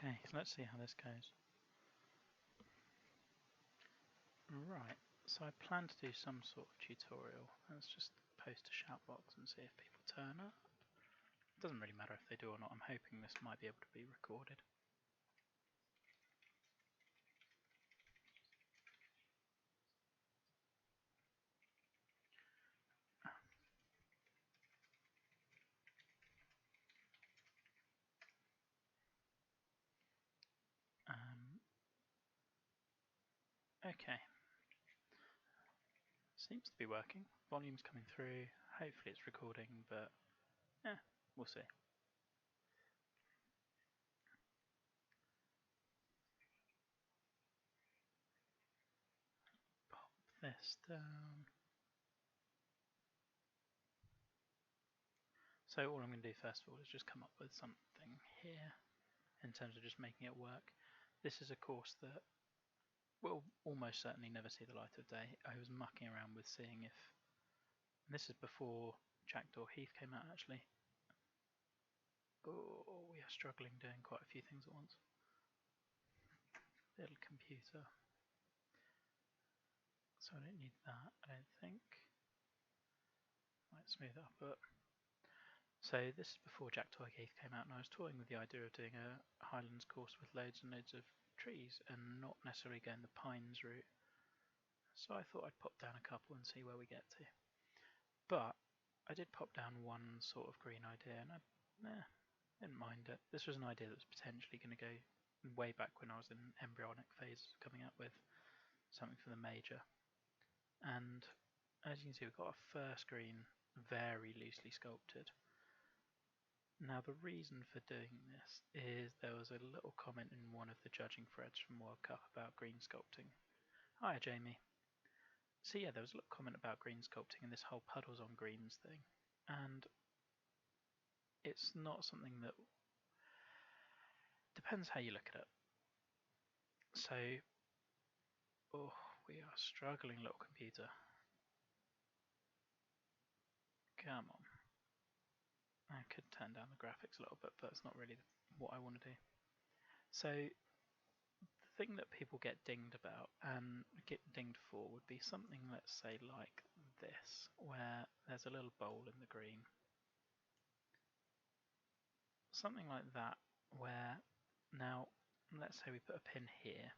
Okay, so let's see how this goes. Right, so I plan to do some sort of tutorial. Let's just post a shout box and see if people turn up. It doesn't really matter if they do or not. I'm hoping this might be able to be recorded. Okay, seems to be working. Volume's coming through. Hopefully it's recording, but we'll see. Pop this down. So all I'm going to do first of all is just come up with something here in terms of just making it work. This is a course that will almost certainly never see the light of day. I was mucking around with seeing if, and this is before Jackdaw Heath came out actually. Oh, we are struggling doing quite a few things at once. Little computer. So I don't need that, I don't think. Might smooth it up a bit. So this is before Jackdaw Heath came out, and I was toying with the idea of doing a Highlands course with loads and loads of trees and not necessarily going the pines route. So I thought I'd pop down a couple and see where we get to. But I did pop down one sort of green idea, and I didn't mind it. This was an idea that was potentially going to go way back when I was in embryonic phase, coming up with something for the major. And as you can see, we've got our first green very loosely sculpted. Now the reason for doing this is there was a little comment in one of the judging threads from World Cup about green sculpting. Hiya Jamie. So yeah, there was a little comment about green sculpting and this whole puddles on greens thing. And it's not something that depends how you look at it. So, we are struggling, little computer. Come on. I could turn down the graphics a little bit, but it's not really what I want to do. So, the thing that people get dinged about and get dinged for would be something, let's say, like this, where there's a little bowl in the green. Something like that, where now, let's say we put a pin here.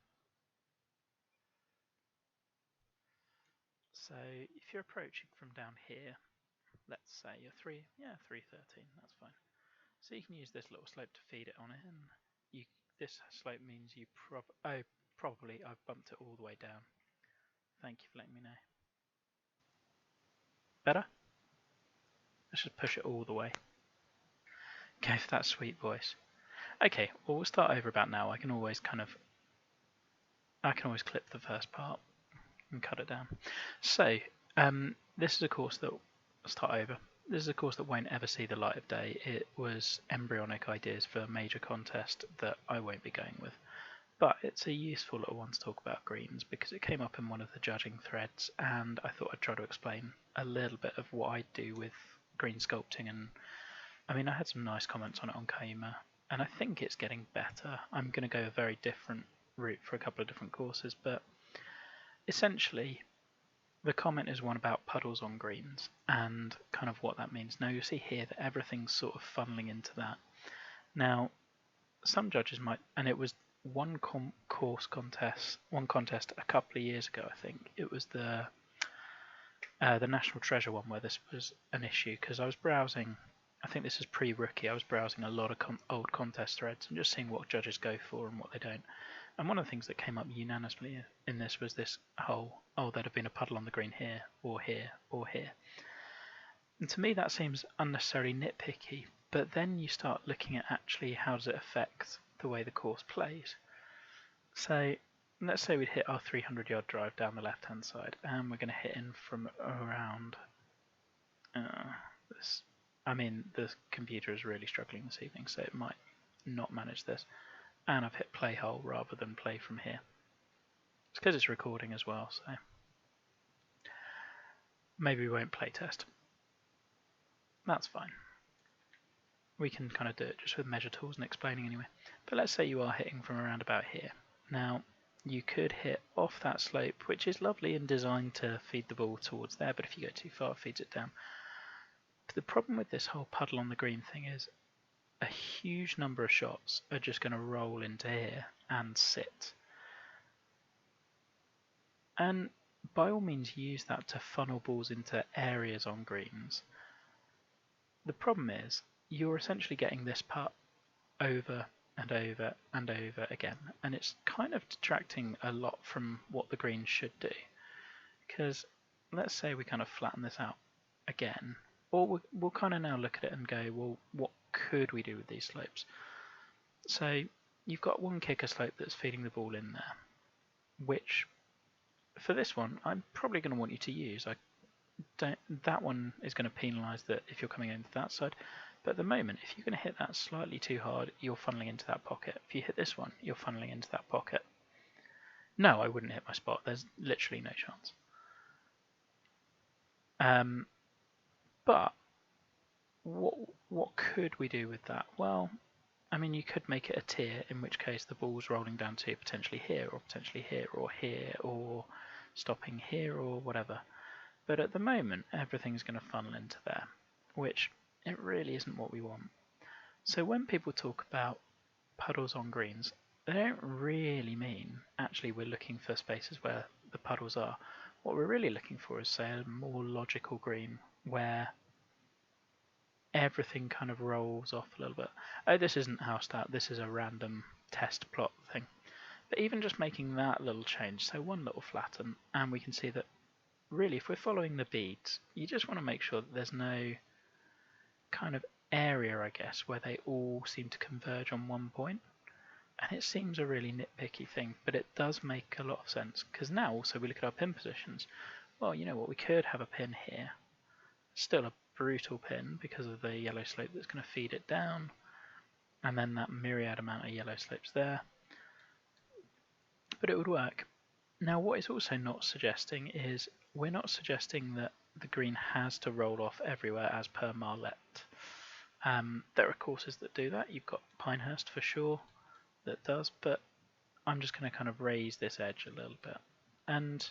So if you're approaching from down here, let's say you're 313, that's fine. So you can use this little slope to feed it on it, and this slope means you probably I've bumped it all the way down. Thank you for letting me know. Better? Let's just push it all the way. Go for that sweet voice. Okay, well we'll start over about now. I can always clip the first part and cut it down. So this is a course that start over. This is a course that won't ever see the light of day. It was embryonic ideas for a major contest that I won't be going with. But it's a useful little one to talk about greens because it came up in one of the judging threads, and I thought I'd try to explain a little bit of what I do with green sculpting. And I mean, I had some nice comments on it on Kaima, and I think it's getting better. I'm going to go a very different route for a couple of different courses, but essentially the comment is one about puddles on greens and kind of what that means. Now you'll see here that everything's sort of funneling into that. Now some judges might, and it was one contest a couple of years ago, I think. It was the National Treasure one where this was an issue, because I was browsing, I think this is pre-rookie, I was browsing a lot of old contest threads and just seeing what judges go for and what they don't. And one of the things that came up unanimously in this was this whole, there'd have been a puddle on the green here, or here, or here. And to me that seems unnecessarily nitpicky, but then you start looking at actually how does it affect the way the course plays. So let's say we'd hit our 300-yard drive down the left-hand side, and we're going to hit in from around this. I mean, the computer is really struggling this evening, so it might not manage this. And I've hit play hole rather than play from here. It's because it's recording as well, so maybe we won't play test. That's fine. we can kind of do it just with measure tools and explaining anyway. But let's say you are hitting from around about here. Now, you could hit off that slope, which is lovely and designed to feed the ball towards there, but if you go too far, it feeds it down. But the problem with this whole puddle on the green thing is a huge number of shots are just going to roll into here and sit. And by all means use that to funnel balls into areas on greens. The problem is you're essentially getting this putt over and over and over again, and it's kind of detracting a lot from what the green should do. Because let's say we kind of flatten this out again, or we'll kind of now look at it and go, well, what could we do with these slopes? So you've got one kicker slope that's feeding the ball in there, which for this one I'm probably going to want you to use. That one is going to penalise that if you're coming into that side. But at the moment, if you're going to hit that slightly too hard, you're funneling into that pocket. If you hit this one, you're funneling into that pocket. No, I wouldn't hit my spot. There's literally no chance. But what could we do with that? Well, I mean, you could make it a tier, in which case the ball's rolling down to potentially here, or stopping here, or whatever. But at the moment, everything's going to funnel into there, which it really isn't what we want. So when people talk about puddles on greens, they don't really mean actually we're looking for spaces where the puddles are. What we're really looking for is, say, a more logical green where everything kind of rolls off a little bit. Oh, this isn't house stat, this is a random test plot thing. But even just making that little change, so one little flatten, and we can see that really if we're following the beads, you just want to make sure that there's no kind of area, I guess, where they all seem to converge on one point. And it seems a really nitpicky thing, but it does make a lot of sense, because now also we look at our pin positions. Well, you know what, we could have a pin here, still a brutal pin because of the yellow slope that's going to feed it down, and then that myriad amount of yellow slopes there, but it would work. Now what it's also not suggesting is, we're not suggesting that the green has to roll off everywhere as per Marlette. There are courses that do that. You've got Pinehurst for sure that does, but I'm just going to kind of raise this edge a little bit. And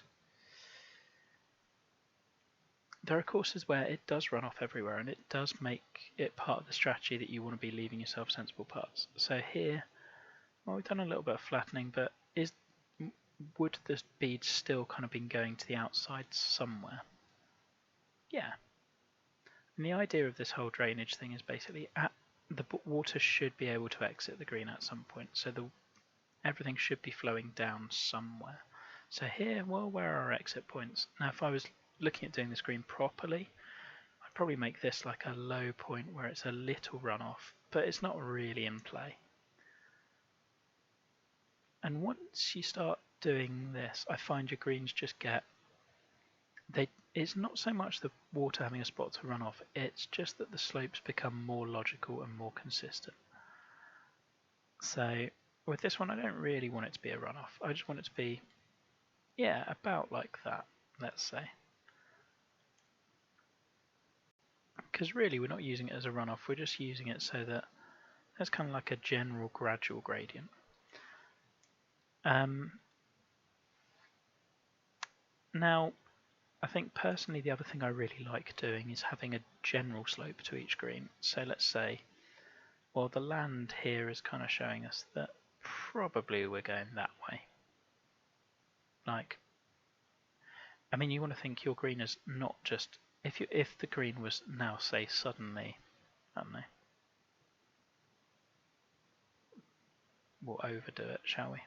there are courses where it does run off everywhere, and it does make it part of the strategy that you want to be leaving yourself sensible putts. So here, well, we've done a little bit of flattening, but would the bead still kind of been going to the outside somewhere? Yeah. And the idea of this whole drainage thing is basically the water should be able to exit the green at some point, so everything should be flowing down somewhere. So here, well, where are our exit points? Now if I was looking at doing this green properly, I'd probably make this like a low point where it's a little runoff, but it's not really in play. And once you start doing this, I find your greens just get, it's not so much the water having a spot to run off, it's just that the slopes become more logical and more consistent. So with this one, I don't really want it to be a runoff. I just want it to be, yeah, about like that, let's say. Because really we're not using it as a runoff, we're just using it so that there's kind of like a general gradual gradient. Now, I think personally the other thing I really like doing is having a general slope to each green. So let's say, well, the land here is kind of showing us that probably we're going that way. Like, I mean, you want to think your green is not just, if the green was now, say, suddenly, I don't know, we'll overdo it, shall we?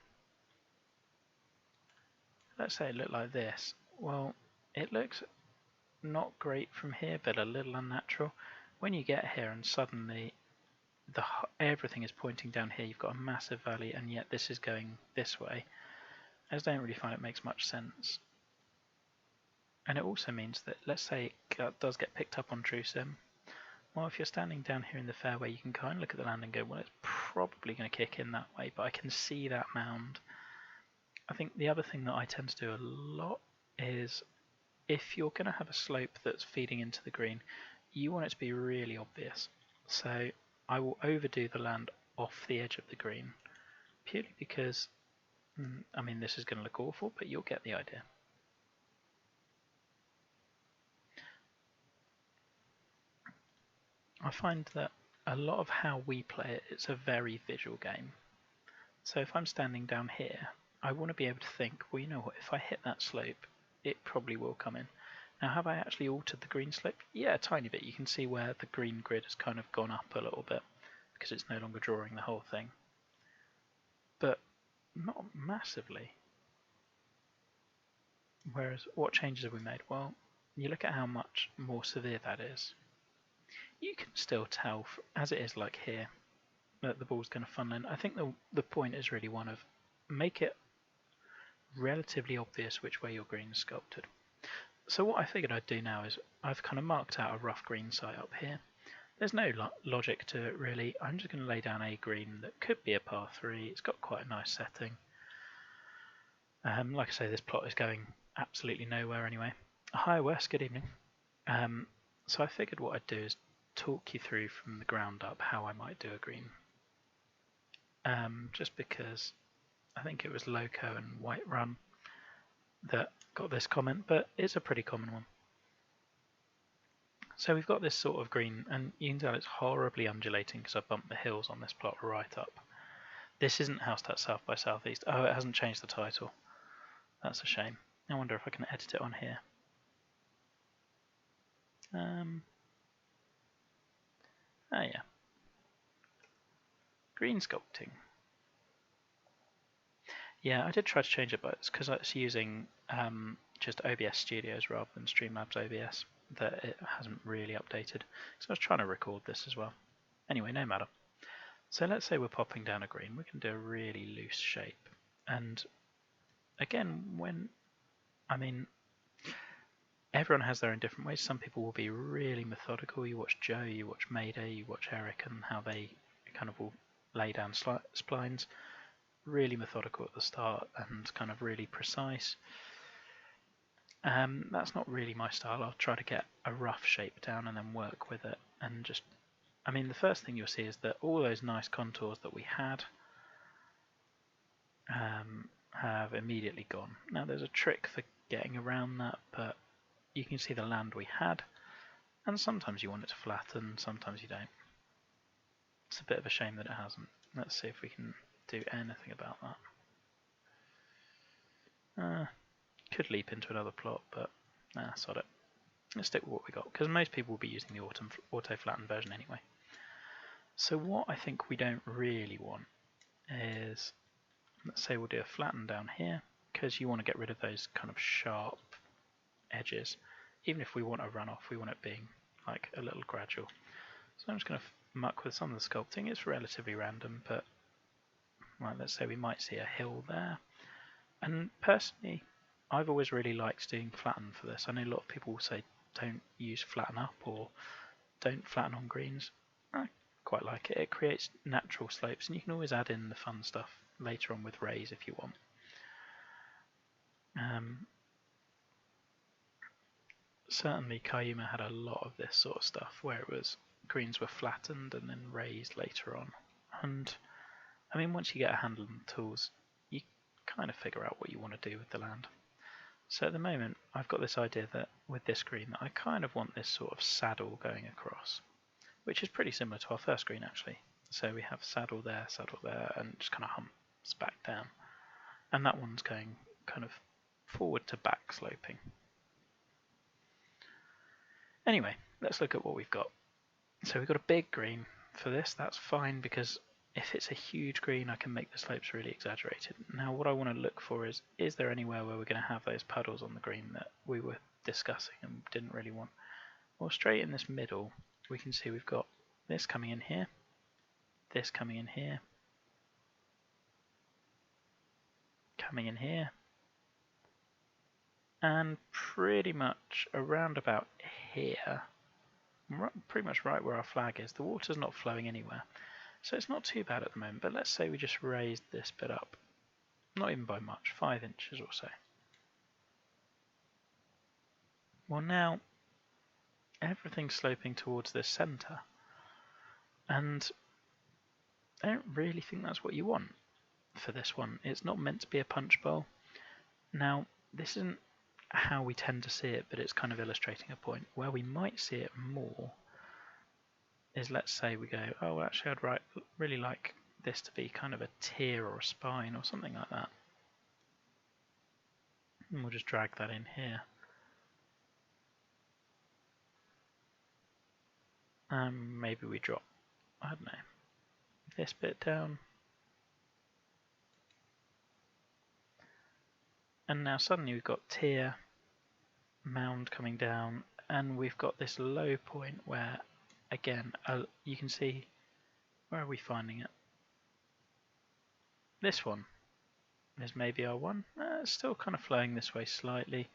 Let's say it looked like this. Well, it looks not great from here, but a little unnatural. When you get here and suddenly everything is pointing down here, you've got a massive valley, and yet this is going this way. I just don't really find it makes much sense. And it also means that, let's say it does get picked up on true sim. Well, if you're standing down here in the fairway, you can kind of look at the land and go, well, it's probably going to kick in that way, but I can see that mound. I think the other thing that I tend to do a lot is, if you're going to have a slope that's feeding into the green, you want it to be really obvious. So I will overdo the land off the edge of the green, purely because, I mean, this is going to look awful, but you'll get the idea. I find that a lot of how we play it, it's a very visual game. So if I'm standing down here, I want to be able to think, well, you know what, if I hit that slope, it probably will come in. Now, have I actually altered the green slope? Yeah, a tiny bit. You can see where the green grid has kind of gone up a little bit because it's no longer drawing the whole thing. But not massively. Whereas, what changes have we made? Well, you look at how much more severe that is. You can still tell, as it is like here, that the ball's going to funnel in. I think the point is really one of make it relatively obvious which way your green is sculpted. So what I figured I'd do now is I've kind of marked out a rough green site up here. There's no logic to it really. I'm just going to lay down a green that could be a par 3. It's got quite a nice setting. Like I say, this plot is going absolutely nowhere anyway. Hi Wes, good evening. So I figured what I'd do is talk you through from the ground up how I might do a green. Just because I think it was Loco and Whiterun that got this comment, but it's a pretty common one. So we've got this sort of green, and you can tell it's horribly undulating because I bumped the hills on this plot right up. This isn't Housestat South by Southeast. Oh, it hasn't changed the title. That's a shame. I wonder if I can edit it on here. Oh yeah. Green sculpting. Yeah, I did try to change it, but it's because it's using just OBS Studios rather than Streamlabs OBS that it hasn't really updated. So I was trying to record this as well. Anyway, no matter. So let's say we're popping down a green. We can do a really loose shape. And again, everyone has their own different ways. Some people will be really methodical. You watch Joe, you watch Mayday, you watch Eric, and how they kind of will lay down splines. Really methodical at the start and kind of really precise. That's not really my style. I'll try to get a rough shape down and then work with it. And just, the first thing you'll see is that all those nice contours that we had have immediately gone. Now there's a trick for getting around that, but you can see the land we had, and sometimes you want it to flatten, sometimes you don't. It's a bit of a shame that it hasn't. Let's see if we can do anything about that. Could leap into another plot, but nah, sod it. Let's stick with what we got, because most people will be using the auto-flattened version anyway. So what I think we don't really want is, let's say we'll do a flatten down here, because you want to get rid of those kind of sharp edges. Even if we want a runoff, we want it being like a little gradual. So I'm just going to muck with some of the sculpting. It's relatively random, but let's say we might see a hill there. And personally, I've always really liked doing flatten for this. I know a lot of people will say don't use flatten up or don't flatten on greens. I quite like it. It creates natural slopes, and you can always add in the fun stuff later on with rays if you want. Certainly Kayuma had a lot of this sort of stuff where it was greens were flattened and then raised later on. And once you get a handle on the tools, you kind of figure out what you want to do with the land. So at the moment, I've got this idea that with this green, that I kind of want this sort of saddle going across, which is pretty similar to our first green actually. So we have saddle there, and just kind of humps back down. And that one's going kind of forward to back sloping. Anyway, let's look at what we've got. So we've got a big green for this. That's fine, because if it's a huge green, I can make the slopes really exaggerated. Now what I want to look for is there anywhere where we're going to have those puddles on the green that we were discussing and didn't really want? Well, straight in this middle, we can see we've got this coming in here, this coming in here, coming in here, and pretty much around about here, pretty much right where our flag is. The water's not flowing anywhere, so it's not too bad at the moment, but let's say we just raised this bit up, not even by much, 5 inches or so. Well, now everything's sloping towards the centre, And I don't really think that's what you want for this one. It's not meant to be a punch bowl. Now, this isn't how we tend to see it, but it's kind of illustrating a point. Where we might see it more is, let's say we go, oh, actually I'd really like this to be kind of a tier or a spine or something like that. And we'll just drag that in here. Maybe we drop, I don't know, this bit down. And now suddenly we've got tier, mound coming down, and we've got this low point where, again, you can see, where are we finding it? This one is maybe our one. It's still kind of flowing this way slightly,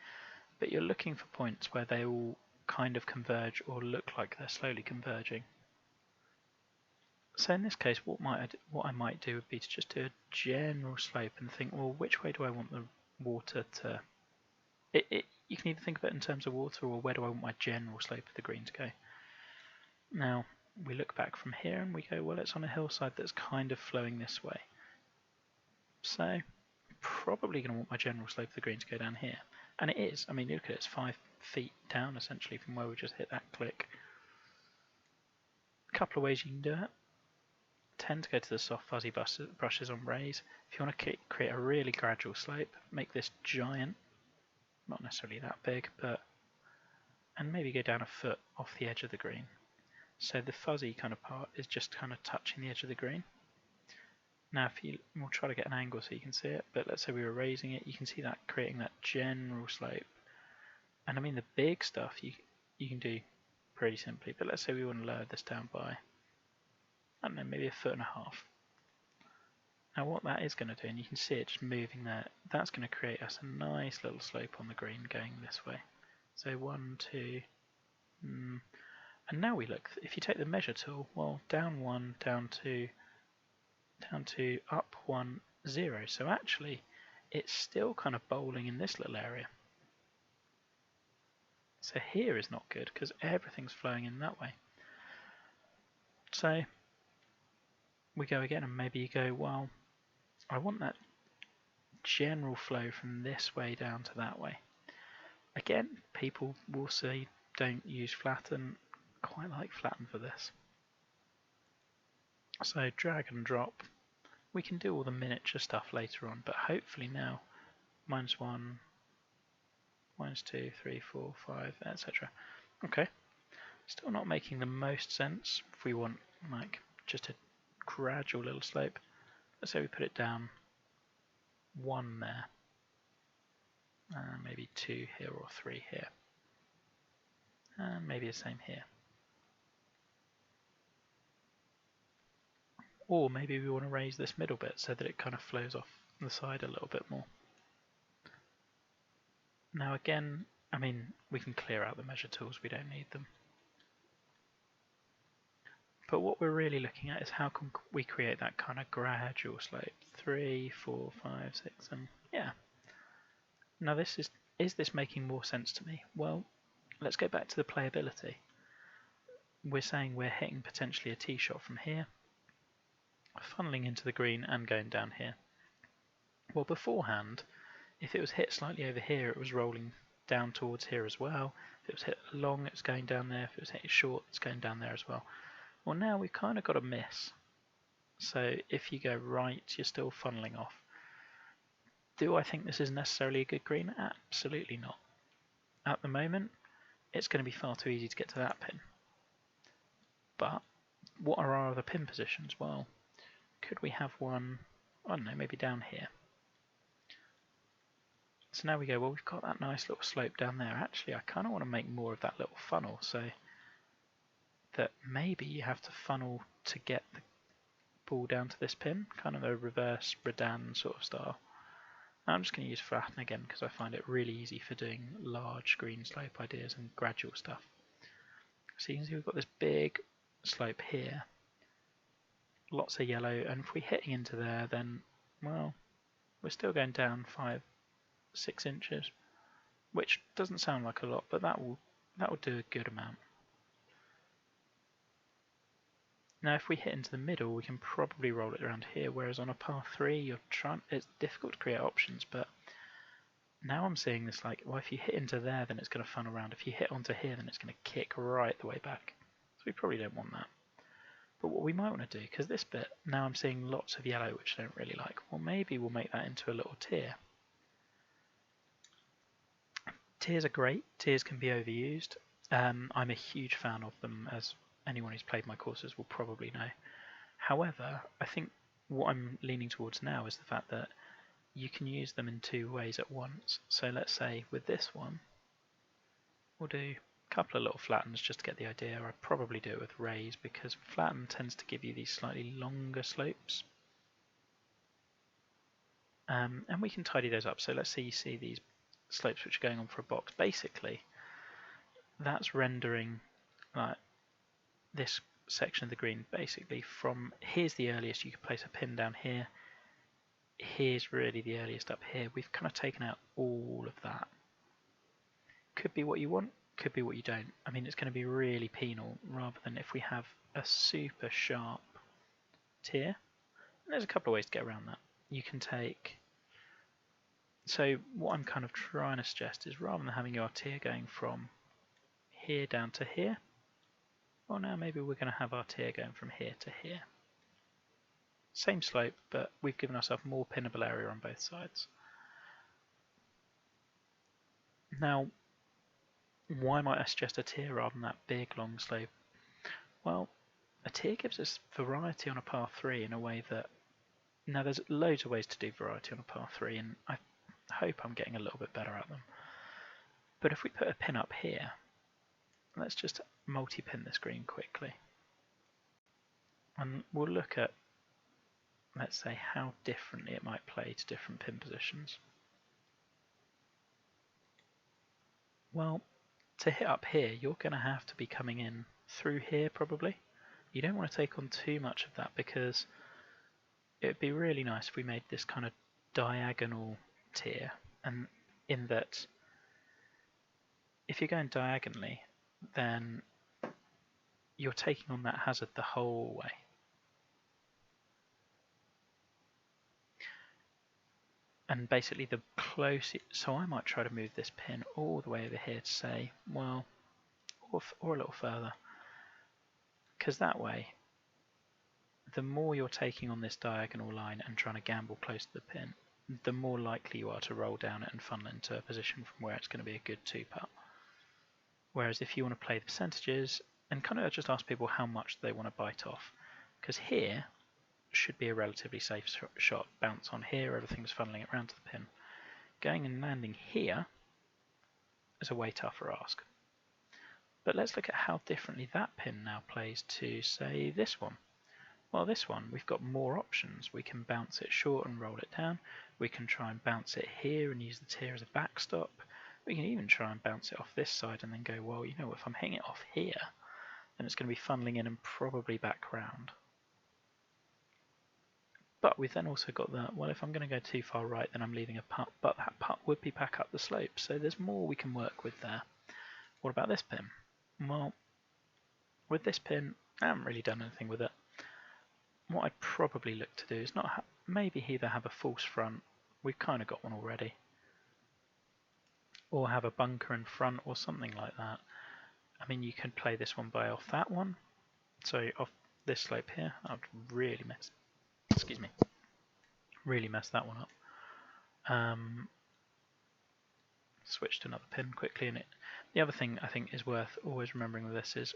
but you're looking for points where they all kind of converge or look like they're slowly converging. So in this case, what I might do would be to just do a general slope and think, well, which way do I want the water to... You can either think of it in terms of water, or where do I want my general slope of the green to go. Now, we look back from here and we go, well, it's on a hillside that's kind of flowing this way. So I'm probably going to want my general slope of the green to go down here. And it is. I mean, look at it, it's 5 feet down, essentially, from where we just hit that click. A couple of ways you can do it. Tend to go to the soft fuzzy brushes on raise. If you want to create a really gradual slope, make this giant, not necessarily that big, and maybe go down a foot off the edge of the green. So the fuzzy kind of part is just kind of touching the edge of the green. Now we'll try to get an angle so you can see it, but let's say we were raising it, you can see that creating that general slope. And I mean the big stuff you can do pretty simply, but let's say we want to lower this down by, I don't know, maybe 1.5 feet. Now what that is going to do, and you can see it just moving there, that's going to create us a nice little slope on the green going this way. So 1, 2, and now we look, if you take the measure tool, well, down 1, down 2, up 1, 0. So actually, it's still kind of bowling in this little area. So here is not good because everything's flowing in that way. So we go again, and maybe you go, well, I want that general flow from this way down to that way. Again, people will say don't use flatten. Quite like flatten for this. So drag and drop. We can do all the miniature stuff later on, but hopefully now -1, -2, 3, 4, 5, etc. Okay, still not making the most sense if we want like just a gradual little slope. Let's say we put it down 1 there, maybe 2 here or 3 here, and maybe the same here. Or maybe we want to raise this middle bit so that it kind of flows off the side a little bit more. Now again, I mean, we can clear out the measure tools, we don't need them. But what we're really looking at is how can we create that kind of gradual slope. 3, 4, 5, 6, and yeah. Now is this making more sense to me? Well, let's go back to the playability. We're saying we're hitting potentially a tee shot from here, funneling into the green and going down here. Well, beforehand, if it was hit slightly over here, it was rolling down towards here as well. If it was hit long, it's going down there. If it was hit short, it's going down there as well. Well, now we've kind of got a miss. So if you go right, you're still funneling off. Do I think this is necessarily a good green? Absolutely not. At the moment, it's going to be far too easy to get to that pin. But what are our other pin positions? Well, could we have one, I don't know, maybe down here? So now we go, well, we've got that nice little slope down there. Actually, I kind of want to make more of that little funnel, so that maybe you have to funnel to get the ball down to this pin, kind of a reverse Redan sort of style. Now I'm just going to use flatten again because I find it really easy for doing large green slope ideas and gradual stuff. So you can see we've got this big slope here, lots of yellow, and if we're hitting into there, then, well, we're still going down 5, 6 inches, which doesn't sound like a lot, but that will do a good amount. Now if we hit into the middle, we can probably roll it around here, whereas on a par 3, it's difficult to create options, but now I'm seeing this like, well, if you hit into there, then it's going to funnel around. If you hit onto here, then it's going to kick right the way back. So we probably don't want that. But what we might want to do, because this bit, now I'm seeing lots of yellow, which I don't really like, well, maybe we'll make that into a little tier. Tiers are great. Tiers can be overused. I'm a huge fan of them, as anyone who's played my courses will probably know. However, I think what I'm leaning towards now is the fact that you can use them in two ways at once. So let's say with this one, we'll do a couple of little flattens just to get the idea. I'd probably do it with raise because flatten tends to give you these slightly longer slopes. And we can tidy those up. So let's say you see these slopes which are going on for a box. Basically, that's rendering like this section of the green basically from here's the earliest you could place a pin down here. Here's really the earliest up here. We've kind of taken out all of that. Could be what you want, could be what you don't. I mean, it's going to be really penal rather than if we have a super sharp tier. And there's a couple of ways to get around that. You can take... So what I'm kind of trying to suggest is rather than having your tier going from here down to here, well now maybe we're going to have our tier going from here to here. Same slope, but we've given ourselves more pinnable area on both sides. Now, why might I suggest a tier rather than that big long slope? Well, a tier gives us variety on a par 3 in a way that... Now there's loads of ways to do variety on a par 3 and I hope I'm getting a little bit better at them. But if we put a pin up here, let's just multi-pin this green quickly. And we'll look at, let's say, how differently it might play to different pin positions. Well, to hit up here, you're going to have to be coming in through here probably. You don't want to take on too much of that because it would be really nice if we made this kind of diagonal tier, and in that if you're going diagonally, then you're taking on that hazard the whole way. And basically the closest, so I might try to move this pin all the way over here to say, well, or a little further, because that way, the more you're taking on this diagonal line and trying to gamble close to the pin, the more likely you are to roll down it and funnel into a position from where it's going to be a good 2-putt. Whereas if you want to play the percentages, and kind of just ask people how much they want to bite off, because here should be a relatively safe shot. Bounce on here, everything's funneling around to the pin. Going and landing here is a way tougher ask. But let's look at how differently that pin now plays to, say, this one. Well, this one, we've got more options. We can bounce it short and roll it down. We can try and bounce it here and use the tier as a backstop. We can even try and bounce it off this side and then go, well, you know, if I'm hitting it off here, then it's going to be funneling in and probably back round. But we've then also got that, well, if I'm going to go too far right, then I'm leaving a putt, but that putt would be back up the slope, so there's more we can work with there. What about this pin? Well, with this pin, I haven't really done anything with it. What I'd probably look to do is not maybe either have a false front, we've kind of got one already, or have a bunker in front or something like that. I mean, you can play this one by off that one, so off this slope here, I'd really mess that one up. Switch to another pin quickly, and the other thing I think is worth always remembering with this is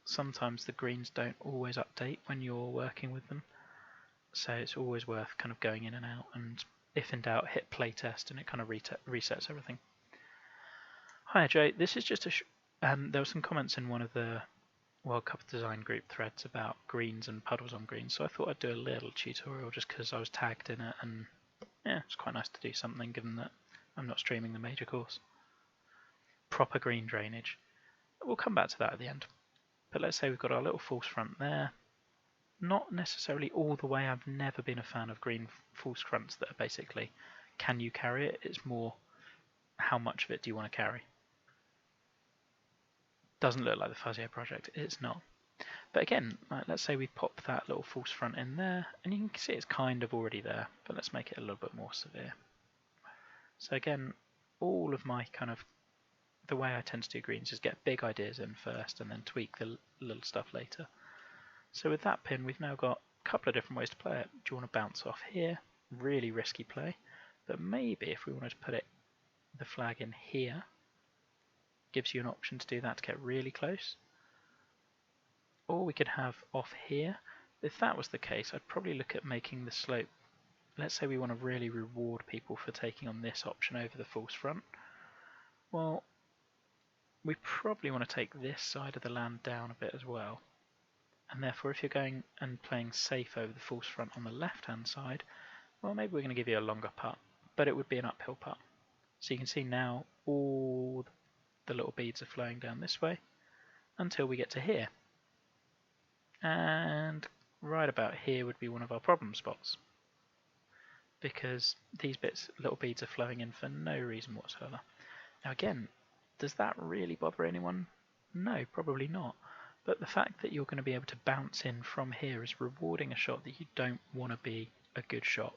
sometimes the greens don't always update when you're working with them, so it's always worth kind of going in and out, and if in doubt, hit play test, and it kind of resets everything. Hi Joe, this is just there were some comments in one of the World Cup Design group threads about greens and puddles on greens, so I thought I'd do a little tutorial just because I was tagged in it, and yeah, it's quite nice to do something given that I'm not streaming the major course. Proper green drainage. We'll come back to that at the end. But let's say we've got our little false front there. Not necessarily all the way. I've never been a fan of green false fronts that are basically, can you carry it? It's more, how much of it do you want to carry? Doesn't look like the Fuzzier project. It's not. But again, like, let's say we pop that little false front in there, and you can see it's kind of already there, but let's make it a little bit more severe. So again, all of my the way I tend to do greens is get big ideas in first and then tweak the little stuff later. So with that pin, we've now got a couple of different ways to play it. Do you want to bounce off here? Really risky play. But maybe if we wanted to put the flag in here, gives you an option to do that to get really close. Or we could have off here. If that was the case, I'd probably look at making the slope. Let's say we want to really reward people for taking on this option over the false front. Well, we probably want to take this side of the land down a bit as well. And therefore, if you're going and playing safe over the false front on the left-hand side, well, maybe we're going to give you a longer putt, but it would be an uphill putt. So you can see now all the little beads are flowing down this way until we get to here. And right about here would be one of our problem spots, because these little beads are flowing in for no reason whatsoever. Now again, does that really bother anyone? No, probably not. But the fact that you're going to be able to bounce in from here is rewarding a shot that you don't want to be a good shot.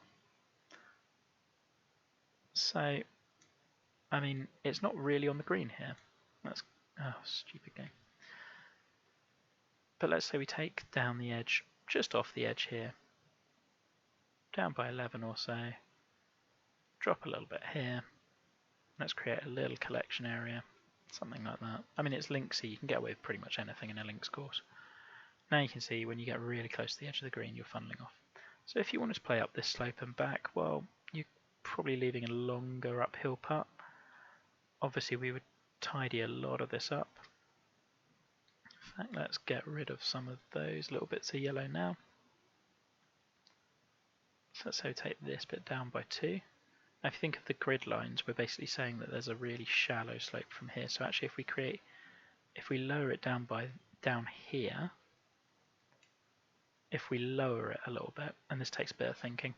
So, I mean, it's not really on the green here. That's stupid game. But let's say we take down the edge, just off the edge here, down by 11 or so, drop a little bit here. Let's create a little collection area, something like that. I mean, it's linksy, you can get away with pretty much anything in a links course. Now you can see when you get really close to the edge of the green, you're funneling off. So if you wanted to play up this slope and back, well, you're probably leaving a longer uphill putt. Obviously, we would tidy a lot of this up. In fact, let's get rid of some of those little bits of yellow now. So let's take this bit down by 2. Now if you think of the grid lines, we're basically saying that there's a really shallow slope from here. So actually if we lower it down here, if we lower it a little bit, and this takes a bit of thinking,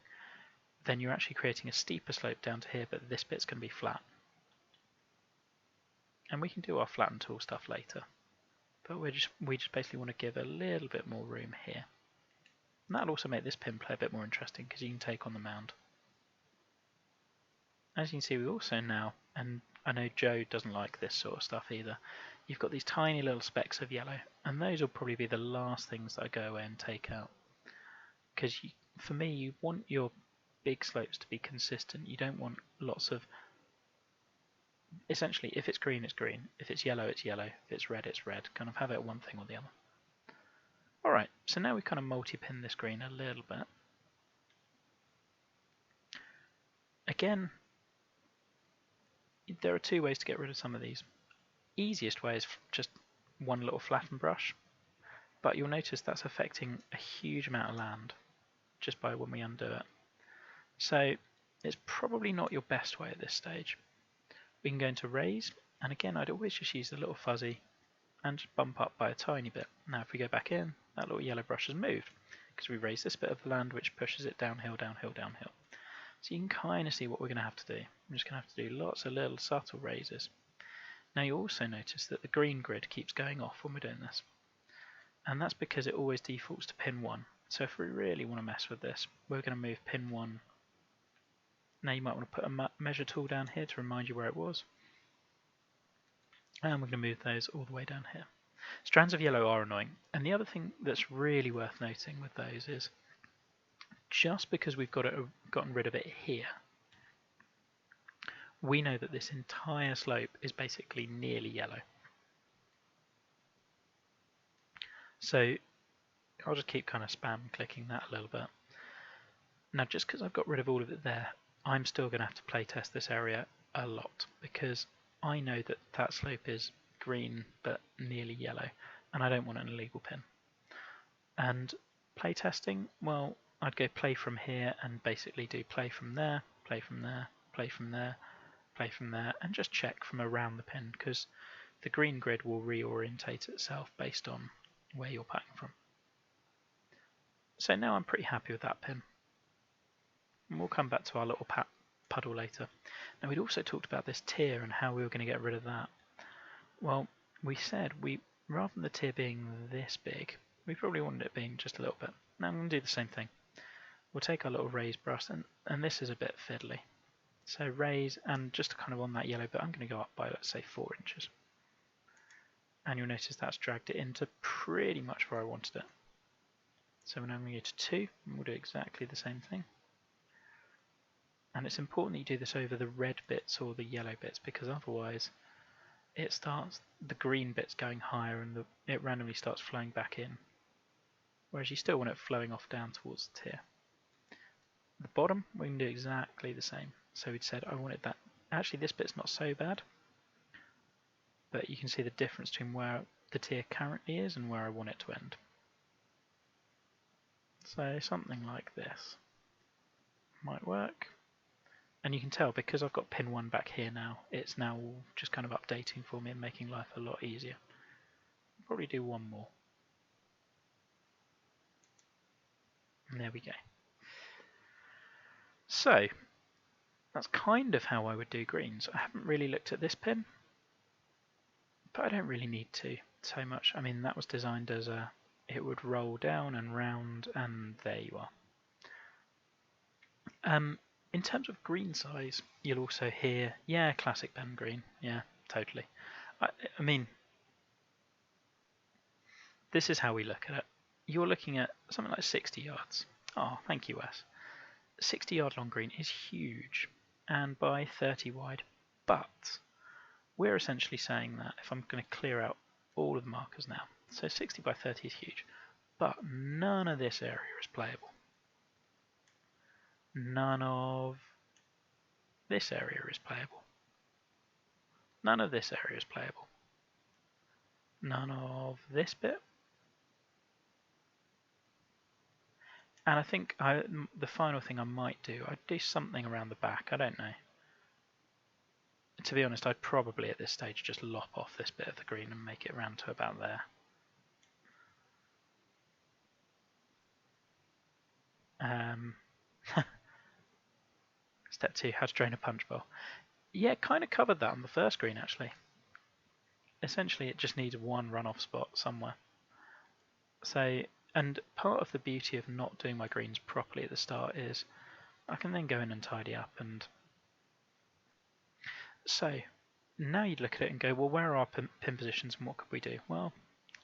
then you're actually creating a steeper slope down to here, but this bit's going to be flat. And we can do our flatten tool stuff later. But we just basically want to give a little bit more room here. And that'll also make this pin play a bit more interesting because you can take on the mound. As you can see, we also now, and I know Joe doesn't like this sort of stuff either, you've got these tiny little specks of yellow, and those will probably be the last things that I go away and take out. Because for me, you want your big slopes to be consistent. You don't want lots of... Essentially, if it's green, it's green. If it's yellow, it's yellow. If it's red, it's red. Kind of have it one thing or the other. Alright, so now we kind of multi-pin this green a little bit. Again, there are 2 ways to get rid of some of these. Easiest way is just one little flattened brush, but you'll notice that's affecting a huge amount of land just by when we undo it. So it's probably not your best way at this stage. We can go into raise, and again I'd always just use the little fuzzy and just bump up by a tiny bit. Now if we go back in, that little yellow brush has moved because we raised this bit of the land which pushes it downhill, downhill, downhill. So you can kind of see what we're going to have to do. I'm just going to have to do lots of little subtle raises. Now you also notice that the green grid keeps going off when we're doing this. And that's because it always defaults to pin 1. So if we really want to mess with this, we're going to move pin 1. Now you might want to put a measure tool down here to remind you where it was. And we're going to move those all the way down here. Strands of yellow are annoying. And the other thing that's really worth noting with those is just because we've gotten rid of it here, we know that this entire slope is basically nearly yellow. So I'll just keep kind of spam clicking that a little bit. Now just because I've got rid of all of it there, I'm still going to have to play test this area a lot because I know that that slope is green but nearly yellow and I don't want an illegal pin. And play testing, well, I'd go play from here and basically do play from there, play from there, play from there, play from there, and just check from around the pin because the green grid will reorientate itself based on where you're putting from. So now I'm pretty happy with that pin. And we'll come back to our little puddle later. Now we'd also talked about this tier and how we were going to get rid of that. Well, we said rather than the tier being this big, We probably wanted it being just a little bit. Now I'm going to do the same thing. We'll take our little raise brush, and this is a bit fiddly. So raise, and just kind of on that yellow bit, I'm going to go up by, let's say, 4 inches. And you'll notice that's dragged it into pretty much where I wanted it. So now I'm going to go to 2, and we'll do exactly the same thing. And it's important that you do this over the red bits or the yellow bits, because otherwise it starts, the green bits going higher and it randomly starts flowing back in. Whereas you still want it flowing off down towards the tier. The bottom, we can do exactly the same. So we'd said I wanted that, actually this bit's not so bad, but you can see the difference between where the tier currently is and where I want it to end. So something like this might work. And you can tell because I've got pin 1 back here now, it's now all just kind of updating for me and making life a lot easier. I'll probably do one more. And there we go. So that's kind of how I would do greens. I haven't really looked at this pin, but I don't really need to so much. I mean, that was designed as it would roll down and round, and there you are. In terms of green size, you'll also hear, yeah, classic pen green, yeah, totally. I mean, this is how we look at it. You're looking at something like 60 yards. Oh, thank you, Wes. 60-yard long green is huge, and by 30 wide, but we're essentially saying that if I'm going to clear out all of the markers now, so 60 by 30 is huge, but none of this area is playable. None of this area is playable. None of this area is playable. None of this bit. And I think the final thing I might do, I'd do something around the back. I don't know. To be honest, I'd probably at this stage just lop off this bit of the green and make it round to about there. Step 2, how to drain a punch bowl. Yeah, kind of covered that on the first green actually. Essentially, it just needs one runoff spot somewhere. So, and part of the beauty of not doing my greens properly at the start is I can then go in and tidy up. And so now you'd look at it and go, well, where are our pin positions and what could we do? Well,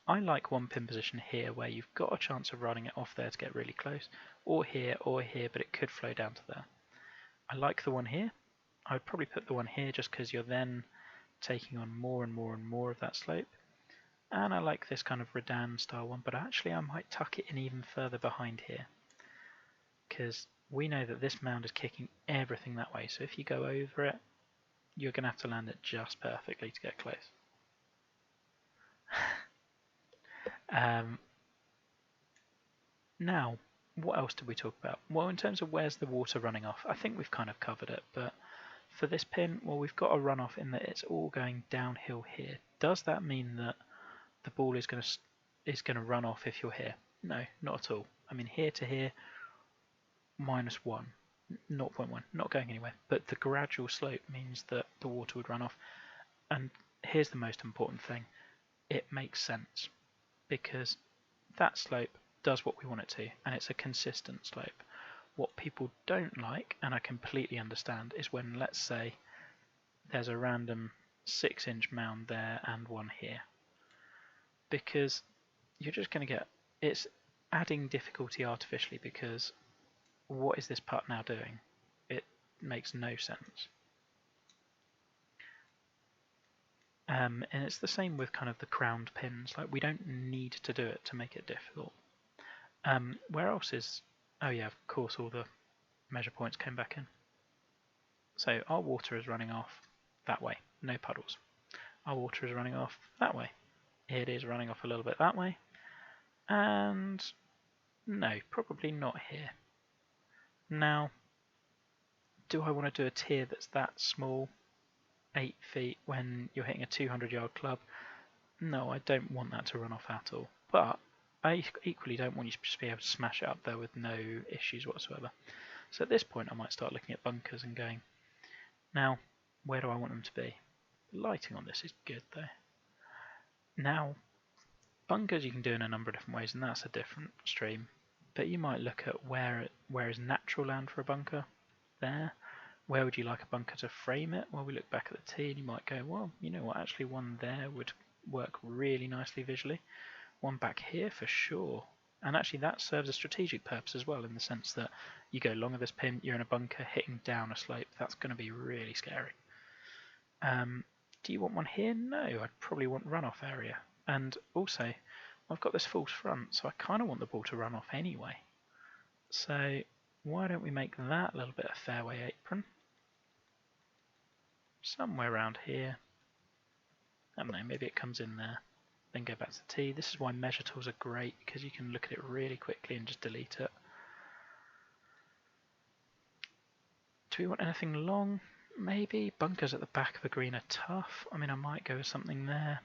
I like one pin position here where you've got a chance of running it off there to get really close, or here, but it could flow down to there. I like the one here. I would probably put the one here just because you're then taking on more and more and more of that slope. And I like this kind of Redan style one, but actually I might tuck it in even further behind here, because we know that this mound is kicking everything that way, so if you go over it, you're going to have to land it just perfectly to get close. Now, what else did we talk about? Well, in terms of where's the water running off, I think we've kind of covered it, but for this pin, well, we've got a runoff in that it's all going downhill here. Does that mean that the ball is going to run off if you're here? No, not at all. I mean, here to here, -1, 0.1, not going anywhere. But the gradual slope means that the water would run off. And here's the most important thing. It makes sense, because that slope does what we want it to, and it's a consistent slope. What people don't like, and I completely understand, is when, let's say, there's a random 6-inch mound there and one here. Because you're just going to get, it's adding difficulty artificially, because what is this putt now doing? It makes no sense. And it's the same with kind of the crowned pins. Like, we don't need to do it to make it difficult. Where else is... Oh yeah, of course, all the measure points came back in. So our water is running off that way, no puddles. Our water is running off that way. It is running off a little bit that way. And no, probably not here. Now, do I want to do a tier that's that small, 8 feet, when you're hitting a 200-yard club? No, I don't want that to run off at all. But I equally don't want you to just be able to smash it up there with no issues whatsoever. So at this point I might start looking at bunkers and going, now, where do I want them to be? The lighting on this is good though. Now, bunkers you can do in a number of different ways, and that's a different stream. But you might look at where is natural land for a bunker there. Where would you like a bunker to frame it? Well, we look back at the T and you might go, well, you know what, actually one there would work really nicely visually. One back here for sure. And actually that serves a strategic purpose as well, in the sense that you go along this pin, you're in a bunker hitting down a slope. That's going to be really scary. Do you want one here? No, I'd probably want runoff area. And also, I've got this false front, so I kind of want the ball to run off anyway. So why don't we make that a little bit of fairway apron? Somewhere around here. I don't know, maybe it comes in there. Then go back to the tee. This is why measure tools are great, because you can look at it really quickly and just delete it. Do we want anything long? Maybe. Bunkers at the back of the green are tough. I mean, I might go with something there,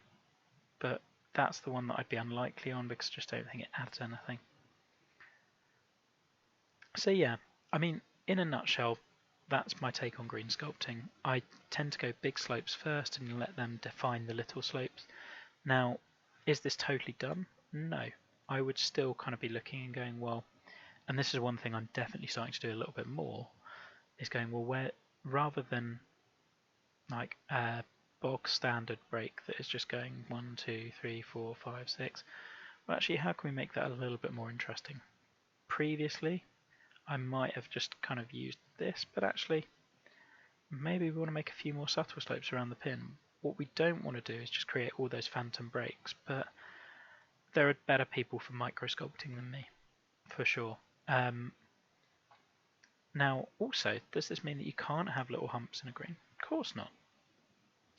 but that's the one that I'd be unlikely on because I just don't think it adds anything. So yeah, I mean, in a nutshell, that's my take on green sculpting. I tend to go big slopes first and let them define the little slopes. Now, is this totally done? No. I would still kind of be looking and going, well, and this is one thing I'm definitely starting to do a little bit more, is going, well, where rather than like a bog standard break that is just going 1, 2, 3, 4, 5, 6, well, actually, how can we make that a little bit more interesting? Previously, I might have just kind of used this, but actually, maybe we want to make a few more subtle slopes around the pin. What we don't want to do is just create all those phantom breaks, but there are better people for micro sculpting than me, for sure. Now, also, does this mean that you can't have little humps in a green? Of course not.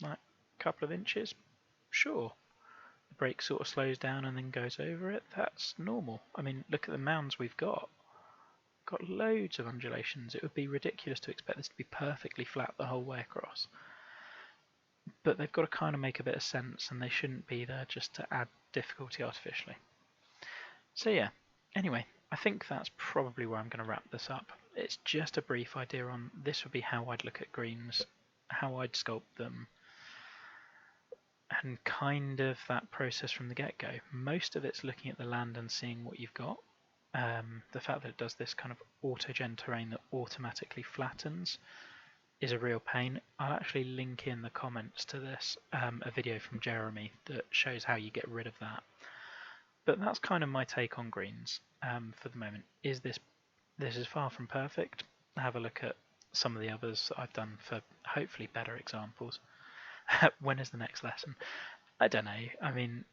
Like a couple of inches, sure. The break sort of slows down and then goes over it. That's normal. I mean, look at the mounds we've got. Got loads of undulations. It would be ridiculous to expect this to be perfectly flat the whole way across. But they've got to kind of make a bit of sense, and they shouldn't be there just to add difficulty artificially. So yeah, anyway, I think that's probably where I'm going to wrap this up. It's just a brief idea on this would be how I'd look at greens, how I'd sculpt them, and kind of that process from the get-go. Most of it's looking at the land and seeing what you've got. The fact that it does this kind of auto-gen terrain that automatically flattens is a real pain. I'll actually link in the comments to this, a video from Jeremy that shows how you get rid of that. But that's kind of my take on greens for the moment. This is far from perfect. Have a look at some of the others that I've done for hopefully better examples. When is the next lesson? I don't know. I mean,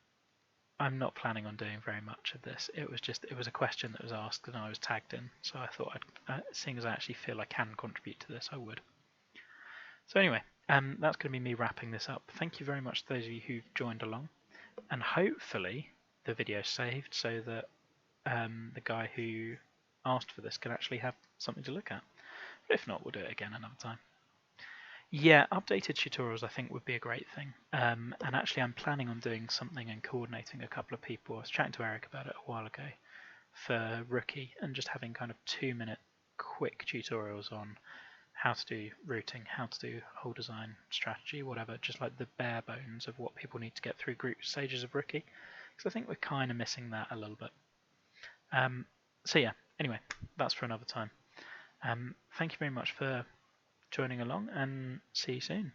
I'm not planning on doing very much of this. It was a question that was asked and I was tagged in, so I thought, seeing as I actually feel I can contribute to this, I would. So anyway, that's going to be me wrapping this up. Thank you very much to those of you who've joined along, and hopefully the video saved so that the guy who asked for this can actually have something to look at. But if not, we'll do it again another time. Yeah, updated tutorials I think would be a great thing. And actually I'm planning on doing something and coordinating a couple of people. I was chatting to Eric about it a while ago for Rookie, and just having kind of 2-minute quick tutorials on how to do routing, how to do hole design, strategy, whatever, just like the bare bones of what people need to get through group stages of Rookie. Because I think we're kind of missing that a little bit. So yeah, anyway, that's for another time. Thank you very much for joining along, and see you soon.